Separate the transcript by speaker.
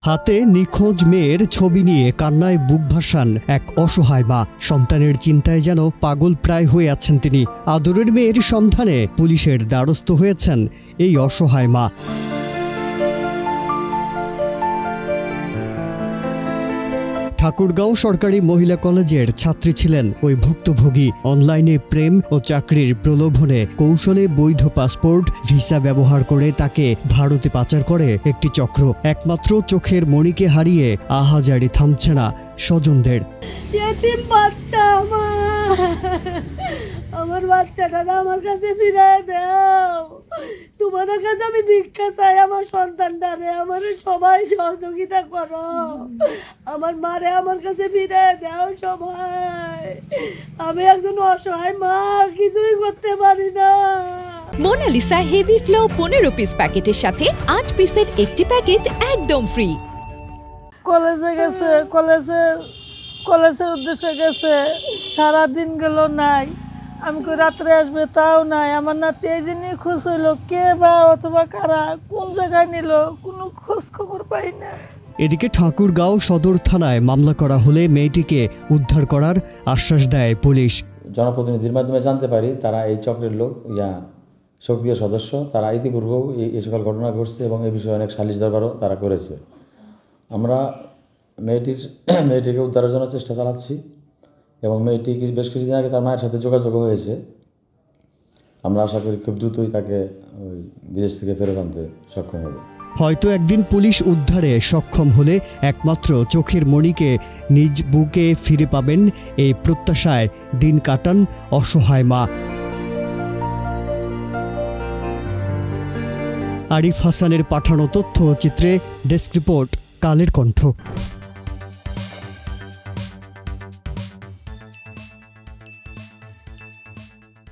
Speaker 1: হাতে নিখোঁজ মেয়ের ছবি নিয়ে কান্নায় বুক ভাসান এক অসহায় মা। সন্তানের চিন্তায় যেন পাগল প্রায় হয়ে আছেন তিনি। আদরের মেয়ের সন্ধানে পুলিশের দ্বারস্থ হয়েছেন এই অসহায় মা। ঠাকুরগাঁও সরকারি মহিলা কলেজের ছাত্রী ছিলেন ওই ভুক্তভোগী। অনলাইনে প্রেম ও চাকরির প্রলোভনে কৌশলে বৈধ পাসপোর্ট ভিসা ব্যবহার করে তাকে ভারতে পাচার করে একটি চক্র। একমাত্র চোখের মণিকে হারিয়ে আহাজারি থামছে না স্বজনদের।
Speaker 2: আমার বাচ্চাটা আমার কাছে ফিরিয়ে দাও। তোমাদের কাছে আমি ভিক্ষা চাই। আমার সন্তানটারে আমার সবাই সহযোগিতা করো। আমার মারে আমার কাছে ফিরিয়ে দাও সবাই। আমি একজন অসহায় মা, কিছুই করতে পারি না।
Speaker 3: মোনালিসা হেভি ফ্লো 15 পিস প্যাকেটের সাথে 8 পিসের একটি প্যাকেট একদম ফ্রি।
Speaker 2: কলেজে গেছে, কলেজের উদ্দেশ্যে গেছে, সারাদিন গেল নাই। আমি রাত্রে আসবে তাও নাই। আমার নাতি এই যে নিখোঁজ হইলো, কে বা অথবা কারা কোন জায়গায় নিল কোনো খোঁজ খবর পাই না।
Speaker 1: এদিকে ঠাকুরগাঁও সদর থানায় মামলা করা হলে মেয়েটিকে উদ্ধার করার আশ্বাস দেয় পুলিশ।
Speaker 4: জনপ্রতিনিধির মাধ্যমে জানতে পারি তারা এই চক্রের লোক সক্রিয় সদস্য। তারা ইতিপূর্বেও এই সকল ঘটনা ঘটছে এবং এই বিষয়ে অনেক সালিশ দরবারও তারা করেছে। আমরা মেয়েটিকে উদ্ধারের জন্য চেষ্টা চালাচ্ছি এবং মেয়েটি বেশ কিছুদিন আগে তার মায়ের সাথে যোগাযোগ হয়েছে। আমরা আশা করি খুব দ্রুতই তাকে বিদেশ থেকে ফেরত আনতে সক্ষম হবে।
Speaker 1: হয়তো একদিন পুলিশ উদ্ধারে সক্ষম হলে একমাত্র চোখের মণিকে নিজ বুকে ফিরে পাবেন এই প্রত্যাশায় দিন কাটান অসহায় মা। আরিফ হাসানের পাঠানো তথ্যচিত্রে ডেস্ক রিপোর্ট, কালের কণ্ঠ।